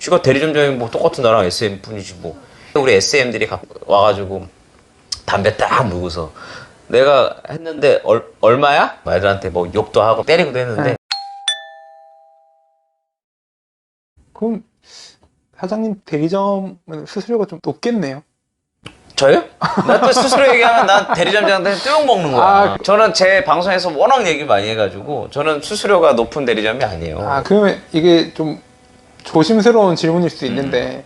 쥐가 대리점장이 뭐 똑같은 나랑 SM 뿐이지 뭐. 우리 SM들이 와가지고 담배 딱 물고서 내가 했는데 얼마야? 애들한테 뭐 욕도 하고 때리기도 했는데. 그럼 사장님 대리점은 수수료가 좀 높겠네요. 저요? 나 또 스스로 얘기하면 난 대리점장한테 뚜껑 먹는 거야. 저는 제 방송에서 워낙 얘기 많이 해가지고 저는 수수료가 높은 대리점이 아니에요. 그러면 이게 좀 조심스러운 질문일 수도 있는데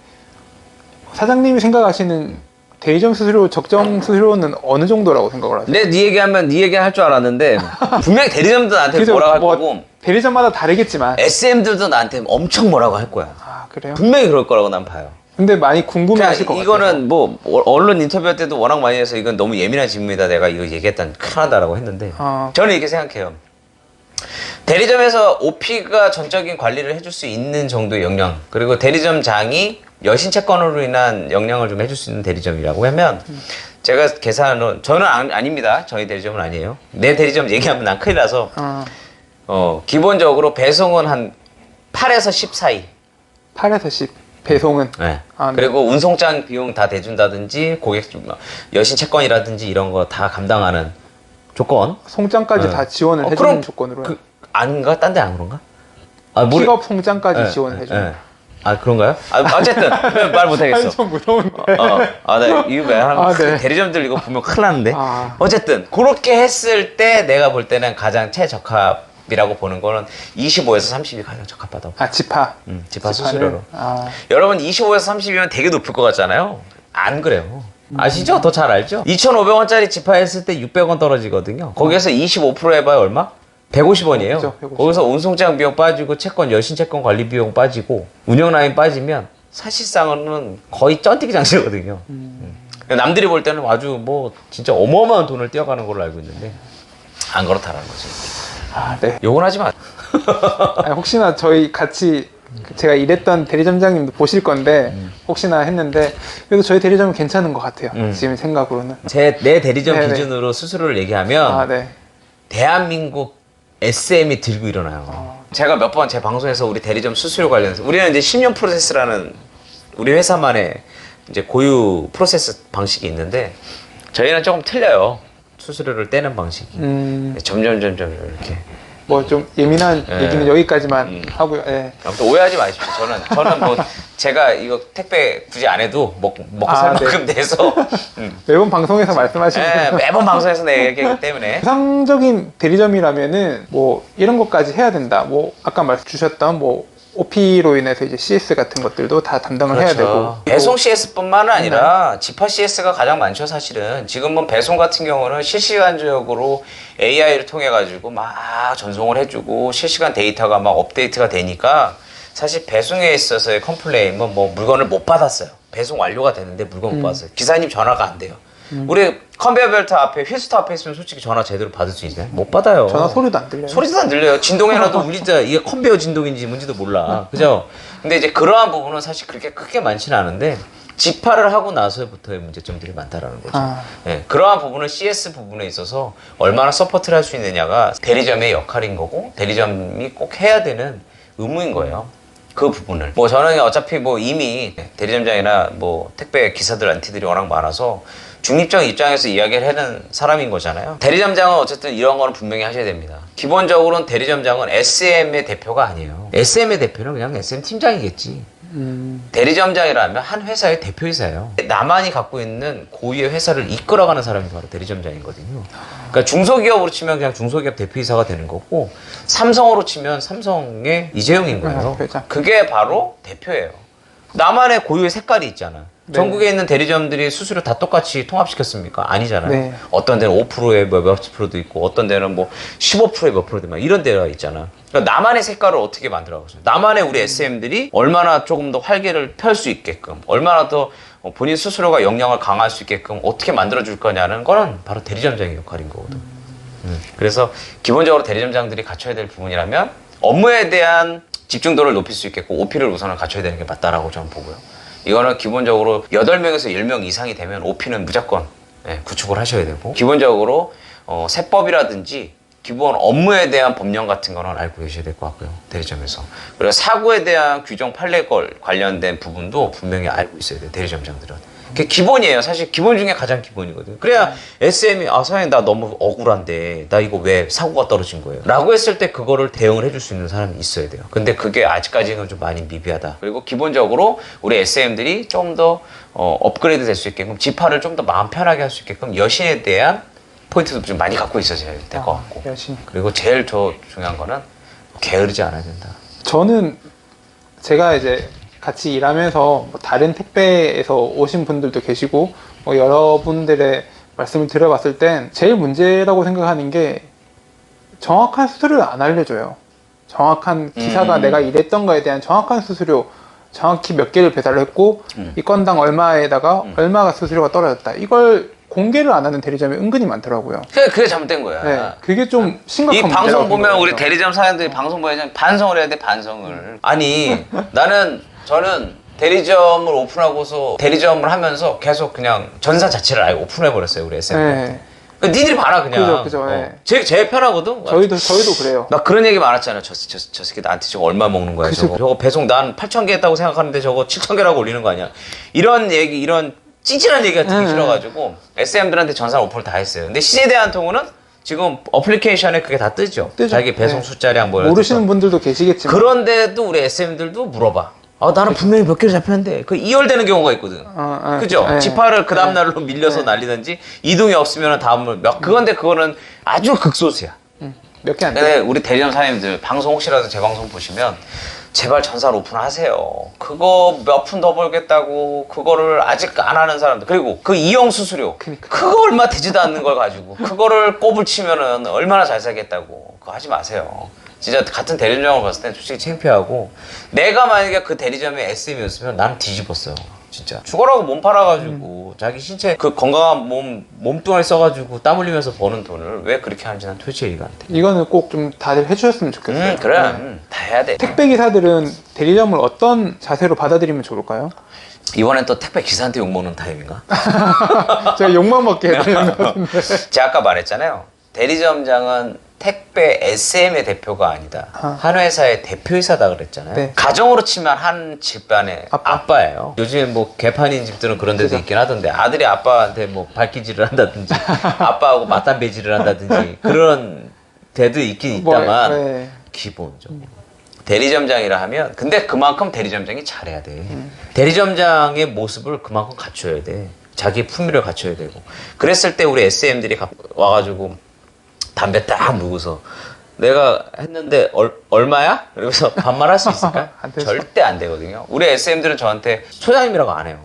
사장님이 생각하시는 대리점 수수료, 적정 수수료는 어느 정도라고 생각을 하세요? 네 얘기하면 네 얘기 할 줄 알았는데 분명히 대리점도 나한테 그죠? 뭐라고 할 뭐 거고 대리점마다 다르겠지만 SM들도 나한테 엄청 뭐라고 할 거야. 그래요? 분명히 그럴 거라고 난 봐요. 근데 많이 궁금해하실 것 같아요. 이거는 뭐 언론 인터뷰 때도 워낙 많이 해서 이건 너무 예민한 질문이다. 내가 이거 얘기했다는 큰일 난다라고 했는데 저는 이렇게 생각해요. 대리점에서 OP가 전적인 관리를 해줄 수 있는 정도의 역량, 그리고 대리점장이 여신 채권으로 인한 역량을 좀 해줄 수 있는 대리점이라고 하면 제가 계산은 저는 아닙니다. 저희 대리점은 아니에요. 내 대리점 얘기하면 난 큰일 나서 기본적으로 배송은 한 8에서 10 사이. 8에서 10 배송은? 네. 네. 그리고 운송장 비용 다 대준다든지 고객 여신 채권이라든지 이런 거 다 감당하는 조건. 송장까지 다 지원을 해주는 조건으로. 아닌가? 딴 데 안 그런가? 픽업 송장까지 지원을 해주는. 그런가요? 어쨌든 말 못하겠어. 좀 무서운데. 네. 이거 왜 네. 대리점들 이거 보면 큰일 나는데. 어쨌든 그렇게 했을 때 내가 볼 때는 가장 최적합이라고 보는 거는 25에서 30이 가장 적합하다고. 지파. 지파 수수료로. 여러분 25에서 30이면 되게 높을 것 같잖아요. 안 그래요. 아시죠? 더 잘 알죠? 2,500원짜리 지파 했을 때 600원 떨어지거든요. 거기에서 25% 해봐야 얼마? 150원이에요. 그렇죠, 150원. 거기서 운송장 비용 빠지고 채권, 여신 채권 관리 비용 빠지고 운영 라인 빠지면 사실상은 거의 쩐띠기 장치거든요. 남들이 볼 때는 아주 뭐 진짜 어마어마한 돈을 떼어가는 걸로 알고 있는데 안 그렇다라는 거죠. 네. 욕은 하지 마. 혹시나 저희 같이 제가 일했던 대리점장님도 보실 건데 혹시나 했는데 그래도 저희 대리점은 괜찮은 것 같아요. 지금 생각으로는. 내 대리점 네네. 기준으로 수수료를 얘기하면 네. 대한민국 SM이 들고 일어나요. 제가 몇 번 제 방송에서 우리 대리점 수수료 관련해서 우리는 이제 10년 프로세스라는 우리 회사만의 이제 고유 프로세스 방식이 있는데 저희는 조금 틀려요. 수수료를 떼는 방식이. 점점 이렇게. 뭐 좀 예민한 얘기는 여기까지만 하고요. 아무튼 오해하지 마십시오. 저는 뭐 제가 이거 택배 굳이 안 해도 먹고 살 만큼 내서 매번 방송에서 말씀하시는 매번 방송에서 내 얘기하기 때문에 정상적인 대리점이라면은 뭐 이런 것까지 해야 된다. 뭐 아까 말씀 주셨던 뭐 OP로 인해서 이제 CS 같은 것들도 다 담당을 해야 되고 배송 CS뿐만 아니라 지파 CS가 가장 많죠. 사실은 지금은 배송 같은 경우는 실시간적으로 AI를 통해 가지고 막 전송을 해주고 실시간 데이터가 막 업데이트가 되니까 사실 배송에 있어서의 컴플레인은 뭐 물건을 못 받았어요. 배송 완료가 되는데 물건 못 받았어요. 기사님 전화가 안 돼요. 우리 컨베이어 벨트 앞에 휠스터 앞에 있으면 솔직히 전화 제대로 받을 수 있나요? 못 받아요. 전화 소리도 안 들려요. 소리도 안 들려요. 진동해놔도 울리자 이게 컨베이어 진동인지 뭔지도 몰라. 그죠? 근데 이제 그러한 부분은 사실 그렇게 크게 많지는 않은데 지파를 하고 나서부터의 문제점들이 많다라는 거죠. 네, 그러한 부분은 CS 부분에 있어서 얼마나 서포트를 할 수 있느냐가 대리점의 역할인 거고 대리점이 꼭 해야 되는 의무인 거예요. 그 부분을 뭐 저는 어차피 뭐 이미 대리점장이나 뭐 택배 기사들 안티들이 워낙 많아서 중립적 입장에서 이야기를 하는 사람인 거잖아요. 대리점장은 어쨌든 이런 거는 분명히 하셔야 됩니다. 기본적으로는 대리점장은 SM의 대표가 아니에요. SM의 대표는 그냥 SM 팀장이겠지. 대리점장이라면 한 회사의 대표이사예요. 나만이 갖고 있는 고유의 회사를 이끌어가는 사람이 바로 대리점장이거든요. 그러니까 중소기업으로 치면 그냥 중소기업 대표이사가 되는 거고 삼성으로 치면 삼성의 이재용인 거예요. 그게 바로 대표예요. 나만의 고유의 색깔이 있잖아. 전국에 있는 대리점들이 수수료 다 똑같이 통합시켰습니까? 아니잖아요. 어떤 데는 5%에 몇 프로도 있고 어떤 데는 뭐 15%에 몇 프로도 있고 이런 데가 있잖아. 그러니까 나만의 색깔을 어떻게 만들어가겠어요? 나만의 우리 SM들이 얼마나 조금 더 활기를 펼 수 있게끔 얼마나 더 본인 스스로가 역량을 강화할 수 있게끔 어떻게 만들어줄 거냐는 거는 바로 대리점장의 역할인 거거든. 그래서 기본적으로 대리점장들이 갖춰야 될 부분이라면 업무에 대한 집중도를 높일 수 있겠고 OP를 우선은 갖춰야 되는 게 맞다라고 저는 보고요. 이거는 기본적으로 8명에서 10명 이상이 되면 OP는 무조건 구축을 하셔야 되고 기본적으로 세법이라든지 기본 업무에 대한 법령 같은 거는 알고 계셔야 될 것 같고요. 대리점에서. 그리고 사고에 대한 규정 판례 관련된 부분도 분명히 알고 있어야 돼요. 대리점장들은. 그게 기본이에요. 사실 기본 중에 가장 기본이거든요. 그래야 SM이 사장님 나 너무 억울한데 나 이거 왜 사고가 떨어진 거예요? 라고 했을 때 그거를 대응을 해줄 수 있는 사람이 있어야 돼요. 근데 그게 아직까지는 좀 많이 미비하다. 그리고 기본적으로 우리 SM들이 좀 더 업그레이드 될 수 있게끔 지파를 좀 더 마음 편하게 할 수 있게끔 여신에 대한 포인트도 좀 많이 갖고 있어야 될 것 같고. 여신. 그리고 제일 중요한 거는 게으르지 않아야 된다. 저는 제가 이제 같이 일하면서 뭐 다른 택배에서 오신 분들도 계시고 뭐 여러분들의 말씀을 들어봤을 땐 제일 문제라고 생각하는 게 정확한 수수료를 안 알려줘요. 정확한 기사가 내가 일했던 거에 대한 정확한 수수료, 정확히 몇 개를 배달을 했고 이 건당 얼마에다가 얼마가 수수료가 떨어졌다. 이걸 공개를 안 하는 대리점이 은근히 많더라고요. 그게 잘못된 거야. 네, 그게 좀 심각한 이 문제라고 방송 보면 생각해요. 우리 대리점 사장들이 방송 보면 반성을 해야 돼. 반성을. 아니 저는 대리점을 오픈하고서 대리점을 하면서 계속 그냥 전사 자체를 아예 오픈해 버렸어요. 우리 SM한테. 네, 니들이 봐라 그냥. 그죠, 네. 제일 편하거든. 저희도 그래요. 막 그런 얘기 많았잖아. 저 새끼 나한테 저거 얼마 먹는 거야. 그죠. 저거 배송 난 8,000개 했다고 생각하는데 저거 7,000개라고 올리는 거 아니야. 이런 얘기, 이런 찌질한 얘기가 듣기 싫어가지고 SM들한테 전산 오픈을 다 했어요. 근데 CJ대한통운은 지금 어플리케이션에 그게 다 뜨죠. 자기 배송 숫자량 뭐 모르시는 분들도 계시겠지만 그런데도 우리 SM들도 물어봐. 나는 분명히 몇 개를 잡혔는데 그 이월되는 경우가 있거든. 그죠? 네. 지파를 그 다음날로 밀려서 난리든지 이동이 없으면 다음을 그거는 아주 극소수야. 몇 개 안 돼. 근데 우리 대리점 사장님들 방송 혹시라도 제 방송 보시면 제발 전산 오픈하세요. 그거 몇 푼 더 벌겠다고 그거를 아직 안 하는 사람들. 그리고 그 이용 수수료 그거 얼마 되지도 않는 걸 가지고 그거를 꼽을 치면은 얼마나 잘 살겠다고. 그거 하지 마세요. 진짜 같은 대리점을 봤을 땐 솔직히 창피하고 내가 만약에 그 대리점의 SM이었으면 나는 뒤집었어요. 진짜 죽어라고 몸 팔아가지고 자기 신체 그 건강한 몸뚱아리 써가지고 땀 흘리면서 버는 돈을 왜 그렇게 하는지 난 도대체 이해가 안 돼. 이거는 꼭 좀 다들 해주셨으면 좋겠어요. 그래 네. 다 해야 돼. 택배 기사들은 대리점을 어떤 자세로 받아들이면 좋을까요? 이번엔 또 택배 기사한테 욕먹는 타임인가? 제가 욕만 먹게 해드리는 것 같은데. 제가 아까 말했잖아요. 대리점장은 택배 SM의 대표가 아니다. 한 회사의 대표이사다 그랬잖아요. 네. 가정으로 치면 한 집안의 아빠예요. 요즘에 뭐 개판인 집들은 그런 데도 있긴 하던데 아들이 아빠한테 뭐 발기질을 한다든지 아빠하고 맞담배질을 한다든지 그런 데도 있긴 있다만 네. 기본적으로 대리점장이라 하면 근데 그만큼 대리점장이 잘해야 돼. 대리점장의 모습을 그만큼 갖춰야 돼. 자기의 품위를 갖춰야 되고 그랬을 때 우리 SM들이 와가지고 담배 딱 물고서 내가 했는데 얼마야? 그러면서 반말할 수 있을까? 안 되죠. 절대 안 되거든요. 우리 SM들은 저한테 소장님이라고 안 해요.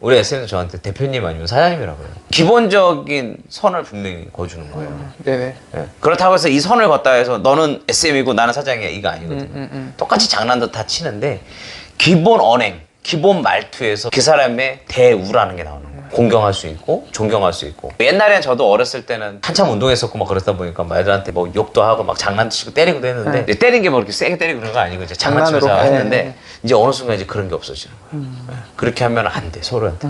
우리 SM들은 저한테 대표님 아니면 사장님이라고 해요. 기본적인 선을 분명히 거주는 거예요. 네네. 네. 그렇다고 해서 이 선을 걷다 해서 너는 SM이고 나는 사장이야 이거 아니거든요. 똑같이 장난도 다 치는데 기본 언행, 기본 말투에서 그 사람의 대우라는 게 나오는 거예요. 공경할 수 있고 존경할 수 있고 옛날엔 저도 어렸을 때는 한참 운동했었고 막 그러다 보니까 말들한테 뭐 욕도 하고 막 장난도 치고 때리기도 했는데 이제 때린 게 뭐 이렇게 세게 때리고 그런 거 아니고 이제 장난치면서 장난으로, 했는데 이제 어느 순간 이제 그런 게 없어지는 거예요. 그렇게 하면 안 돼 서로한테.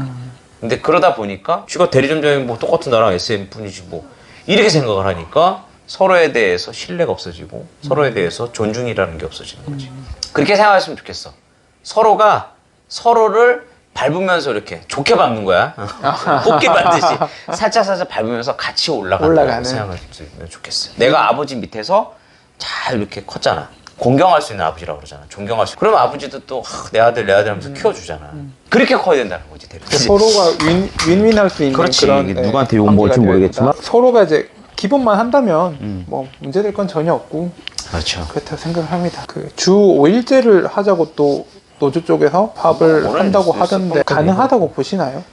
근데 그러다 보니까 쥐가 대리점장이 뭐 똑같은 나랑 SM 뿐이지 뭐 이렇게 생각을 하니까 서로에 대해서 신뢰가 없어지고 서로에 대해서 존중이라는 게 없어지는 거지. 그렇게 생각했으면 좋겠어. 서로가 서로를 밟으면서 이렇게 좋게 밟는 거야. 꽃게 밟듯이 살짝 밟으면서 같이 올라가는 생각했으면 좋겠어요. 내가 아버지 밑에서 잘 이렇게 컸잖아. 공경할 수 있는 아버지라고 그러잖아. 존경할 수. 그럼 아버지도 또 내 아들 하면서 키워주잖아. 그렇게 커야 된다는 거지. 서로가 윈윈할 수 있는 그렇지. 그런 누구한테 욕 먹을지 모르겠지만 서로가 이제 기본만 한다면 뭐 문제될 건 전혀 없고 그렇죠. 그렇다고 생각을 합니다. 그 주 5일제를 하자고 또 노조 쪽에서 파업을 한다고 하던데 가능하다고 보시나요?